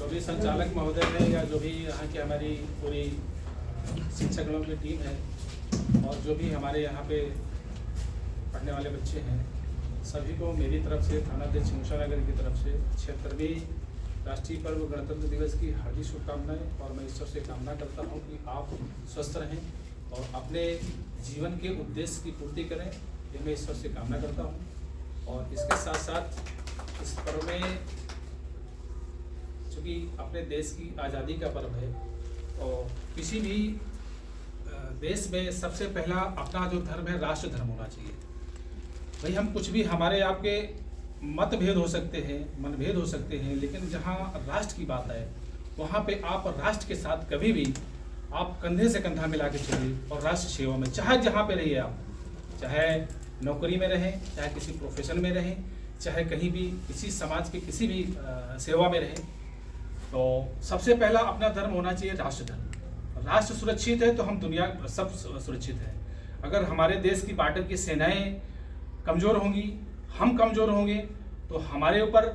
जो भी संचालक महोदय है या जो भी यहाँ की हमारी पूरी शिक्षकों की टीम है और जो भी हमारे यहाँ पे पढ़ने वाले बच्चे हैं, सभी को मेरी तरफ से थानाध्यक्ष मुशानगर की तरफ से 76वीं राष्ट्रीय पर्व गणतंत्र दिवस की हार्दिक शुभकामनाएं। और मैं ईश्वर से कामना करता हूँ कि आप स्वस्थ रहें और अपने जीवन के उद्देश्य की पूर्ति करें, ये मैं ईश्वर से कामना करता हूँ। और इसके साथ साथ इस पर्व में चूँकि अपने देश की आज़ादी का पर्व है और किसी भी देश में सबसे पहला अपना जो धर्म है राष्ट्र धर्म होना चाहिए। भाई हम कुछ भी हमारे आपके मतभेद हो सकते हैं, मनभेद हो सकते हैं, लेकिन जहाँ राष्ट्र की बात है वहाँ पे आप राष्ट्र के साथ कभी भी आप कंधे से कंधा मिला के चलिए और राष्ट्र सेवा में, चाहे जहाँ पे रहिए आप, चाहे नौकरी में रहें, चाहे किसी प्रोफेशन में रहें, चाहे कहीं भी किसी समाज के किसी भी सेवा में रहें, तो सबसे पहला अपना धर्म होना चाहिए राष्ट्र धर्म। राष्ट्र सुरक्षित है तो हम दुनिया सब सुरक्षित है। अगर हमारे देश की बॉर्डर की सेनाएं कमज़ोर होंगी, हम कमज़ोर होंगे, तो हमारे ऊपर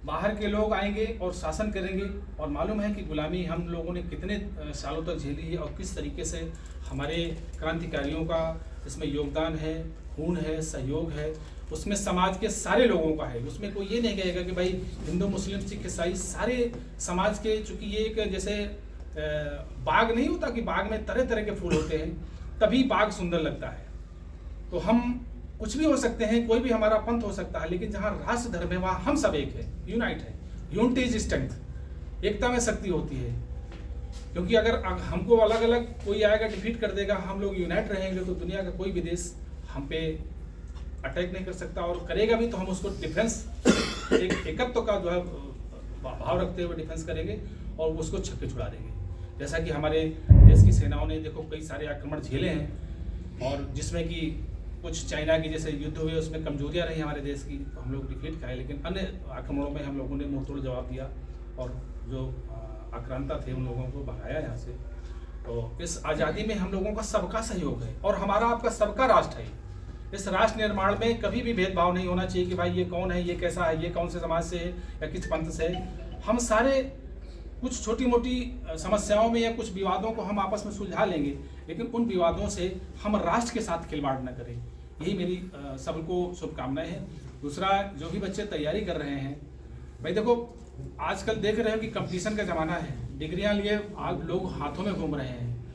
बाहर के लोग आएंगे और शासन करेंगे। और मालूम है कि गुलामी हम लोगों ने कितने सालों तक झेली है और किस तरीके से हमारे क्रांतिकारियों का इसमें योगदान है, खून है, सहयोग है, उसमें समाज के सारे लोगों का है। उसमें कोई ये नहीं कहेगा कि भाई हिंदू, मुस्लिम, सिख, ईसाई, सारे समाज के, चूँकि ये एक जैसे बाग नहीं होता कि बाग में तरह तरह के फूल होते हैं, तभी बाग सुंदर लगता है। तो हम कुछ भी हो सकते हैं, कोई भी हमारा पंथ हो सकता है, लेकिन जहाँ राष्ट्र धर्म है वहाँ हम सब एक है, यूनाइट है। यूनिटी इज स्ट्रेंथ, एकता में शक्ति होती है। क्योंकि अगर हमको अलग अलग कोई आएगा डिफीट कर देगा, हम लोग यूनाइट रहेंगे तो दुनिया का कोई भी देश हम पे अटैक नहीं कर सकता, और करेगा भी तो हम उसको डिफेंस एकत्व का जो है भाव रखते हुए डिफेंस करेंगे और उसको छक्के छुड़ा देंगे। जैसा कि हमारे देश की सेनाओं ने देखो कई सारे आक्रमण झेले हैं, और जिसमें कि कुछ चाइना की जैसे युद्ध हुए उसमें कमजोरियां रही हमारे देश की, तो हम लोग डिफीट खाए, लेकिन अन्य आक्रमणों में हम लोगों ने मुंहतोड़ जवाब दिया और जो आक्रांता थे उन लोगों को भगाया यहाँ से। तो इस आज़ादी में हम लोगों का सबका सहयोग है और हमारा आपका सबका राष्ट्र है। इस राष्ट्र निर्माण में कभी भी भेदभाव नहीं होना चाहिए कि भाई ये कौन है, ये कैसा है, ये कौन से समाज से है या किस पंथ से है। हम सारे कुछ छोटी मोटी समस्याओं में या कुछ विवादों को हम आपस में सुलझा लेंगे, लेकिन उन विवादों से हम राष्ट्र के साथ खिलवाड़ न करें। यही मेरी सबको शुभकामनाएं हैं। दूसरा, जो भी बच्चे तैयारी कर रहे हैं, भाई देखो आजकल देख रहे हो कि कंपटीशन का ज़माना है, डिग्रियां लिए आज लोग हाथों में घूम रहे हैं।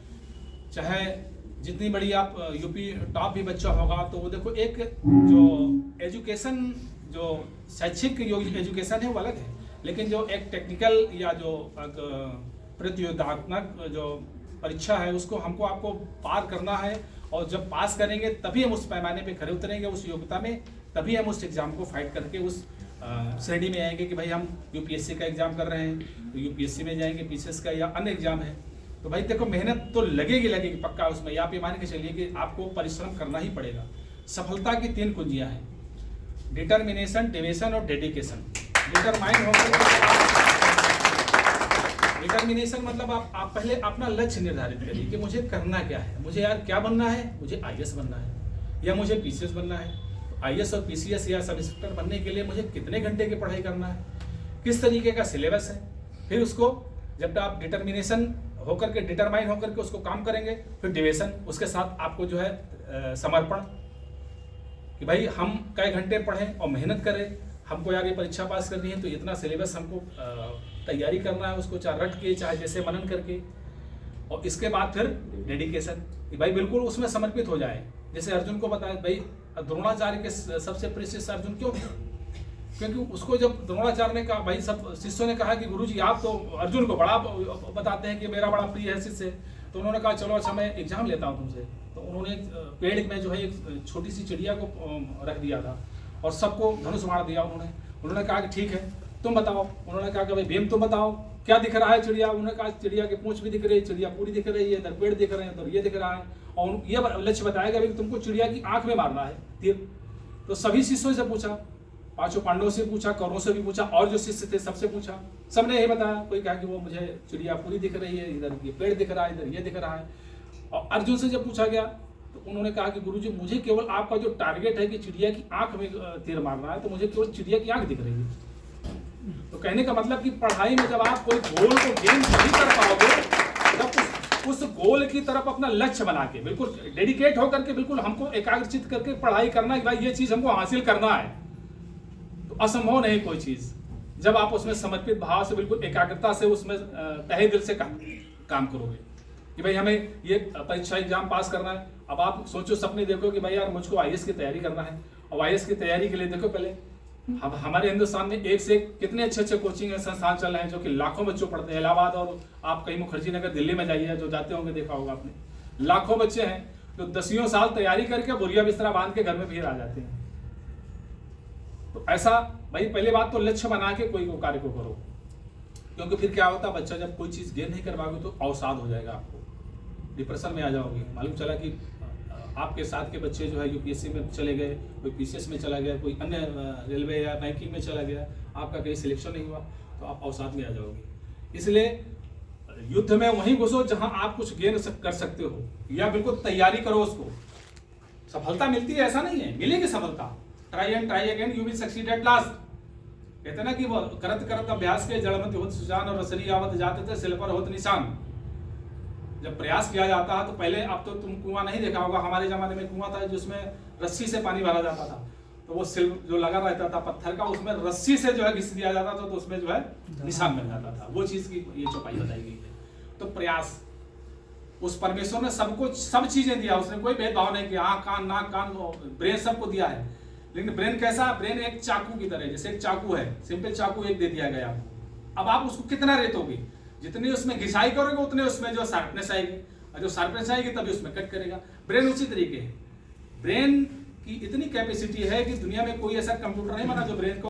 चाहे जितनी बड़ी आप यूपी टॉप भी बच्चा होगा, तो वो देखो एक जो एजुकेशन, जो शैक्षिक एजुकेशन है वो अलग है, लेकिन जो एक टेक्निकल या जो प्रतियोगितात्मक जो परीक्षा है उसको हमको आपको पार करना है, और जब पास करेंगे तभी हम उस पैमाने पे खड़े उतरेंगे, उस योग्यता में, तभी हम उस एग्ज़ाम को फाइट करके उस श्रेणी में आएंगे कि भाई हम यूपीएससी का एग्ज़ाम कर रहे हैं तो यूपीएससी में जाएंगे, पीसीएस का या अन्य एग्ज़ाम है। तो भाई देखो मेहनत तो लगेगी पक्का उसमें, आप ये मान के चलिए कि आपको परिश्रम करना ही पड़ेगा। सफलता की 3 कुंजियाँ हैं, डिटर्मिनेशन, डिवेशन और डेडिकेशन। डिटर्मिनेशन मतलब आप पहले अपना लक्ष्य निर्धारित करिए कि मुझे करना क्या है, मुझे यार क्या बनना है, मुझे आईएएस बनना है या मुझे पीसीएस बनना है। तो आईएएस और पीसीएस या सब इंस्पेक्टर बनने के लिए मुझे कितने घंटे की पढ़ाई करना है, किस तरीके का सिलेबस है। फिर उसको जब आप डिटर्मिनेशन होकर के, डिटरमाइन होकर के उसको काम करेंगे, फिर डिवेशन, उसके साथ आपको जो है समर्पण कि भाई हम कई घंटे पढ़ें और मेहनत करें, हमको यार ये परीक्षा पास करनी है तो इतना सिलेबस हमको तैयारी करना है, उसको चाहे रट के चाहे जैसे मनन करके। और इसके बाद फिर डेडिकेशन कि भाई बिल्कुल उसमें समर्पित हो जाए। जैसे अर्जुन को बताया, भाई द्रोणाचार्य के सबसे प्रिय शिष्य अर्जुन क्यों थे? क्योंकि उसको जब द्रोणाचार्य ने कहा, भाई सब शिष्यों ने कहा कि गुरुजी आप तो अर्जुन को बड़ा बताते हैं कि मेरा बड़ा प्रिय है शिष्य, तो उन्होंने कहा चलो अच्छा मैं एग्जाम लेता हूँ तुमसे। तो उन्होंने पेड़ में जो है एक छोटी सी चिड़िया को रख दिया था और सबको धनुष मार दिया। उन्होंने कहा कि ठीक है तुम बताओ। उन्होंने कहा कि भाई भीम तुम बताओ क्या दिख रहा है चिड़िया। उन्होंने कहा चिड़िया की पूंछ भी दिख रही है, चिड़िया पूरी दिख रही है, इधर पेड़ दिख रहे हैं, इधर ये दिख रहा है, और ये लक्ष्य बताया गया कि तुमको चिड़िया की आंख में मारना है तीर। तो सभी शिष्यों से पूछा, 5 पांडवों से पूछा, कौरवों से भी पूछा, और जो शिष्य थे सबसे पूछा, सबने यही बताया। कोई कहा कि वो मुझे चिड़िया पूरी दिख रही है, इधर ये पेड़ दिख रहा है, इधर ये दिख रहा है। और अर्जुन से जब पूछा गया तो उन्होंने कहा कि गुरुजी मुझे केवल आपका जो टारगेट है कि चिड़िया की आंख में तीर मारना है, तो मुझे केवल चिड़िया की आंख दिख रही है। तो कहने का मतलब कि पढ़ाई में जब आप कोई गोल को गेन नहीं कर पाओगे, जब उस गोल की तरफ अपना लक्ष्य बना के बिल्कुल डेडिकेट होकर के बिल्कुल हमको एकाग्रचित करके पढ़ाई करना है कि भाई ये चीज हमको हासिल करना है, तो असंभव नहीं कोई चीज जब आप उसमें समर्पित भाव से बिल्कुल एकाग्रता से उसमें तहे दिल से काम करोगे कि भाई हमें ये परीक्षा एग्जाम पास करना है। अब आप सोचो, सपने देखो कि भाई यार मुझको आईएएस की तैयारी करना है, और आईएएस की तैयारी के लिए देखो पहले अब हमारे हिंदुस्तान में एक से एक कितने अच्छे अच्छे कोचिंग संस्थान चल रहे हैं जो कि लाखों बच्चों पढ़ते हैं। इलाहाबाद और आप कहीं मुखर्जी नगर दिल्ली में जाइए, जो जाते होंगे देखा होगा आपने, लाखों बच्चे हैं जो 10 साल तैयारी करके बोरिया बिस्तरा बांध के घर में फिर आ जाते हैं। तो ऐसा भाई पहले बात तो लक्ष्य बना के कोई को कार्य को करो, क्योंकि फिर क्या होता है, बच्चा जब कोई चीज गेन नहीं कर पाओगे तो अवसाद हो जाएगा, आपको डिप्रेशन में आ जाओगे। मालूम चला कि आपके साथ के बच्चे जो है यूपीएससी में चले गए, कोई पीसीएस में चला गया, कोई अन्य रेलवे या बैंकिंग में चला गया, आपका कहीं सिलेक्शन नहीं हुआ तो आप अवसाद में आ जाओगे। इसलिए युद्ध में वहीं घुसो जहां आप कुछ गेन कर सकते हो, या बिल्कुल तैयारी करो उसको। सफलता मिलती है ऐसा नहीं है, मिलेगी सफलता, try and try again you will succeed at last. कहते ना कि वो करत करत अभ्यास के जड़मत होत सुजान और रसरी आवत जाते थे सिल पर होत निशान। जब प्रयास किया जाता है तो पहले, अब तो तुम कुआं नहीं देखा होगा, हमारे जमाने में कुआं था जिसमें रस्सी से पानी भरा जाता था, तो वो सिल जो लगा रहता था पत्थर का, उसमें रस्सी से जो है घिस दिया जाता था तो उसमें जो है निशान बन जाता था। वो चीज की ये चौपाई बताई गई है। तो प्रयास, उस परमेश्वर ने सबको सब चीजें दिया, उसने कोई भेदभाव नहीं किया, आँख कान नाक कान ब्रेन सबको दिया है। लेकिन ब्रेन कैसा, ब्रेन एक चाकू की तरह, जैसे एक चाकू है, सिंपल चाकू एक दे दिया गया आपको। अब आप उसको कितना रेतोगे, जितनी उसमें घिसाई करोगे उतने उसमें जो शार्पनेस आएगी, और जो शार्पनेस आएगी तभी उसमें कट करेगा। ब्रेन उसी तरीके है, ब्रेन की इतनी कैपेसिटी है कि दुनिया में कोई ऐसा कंप्यूटर नहीं बना जो ब्रेन को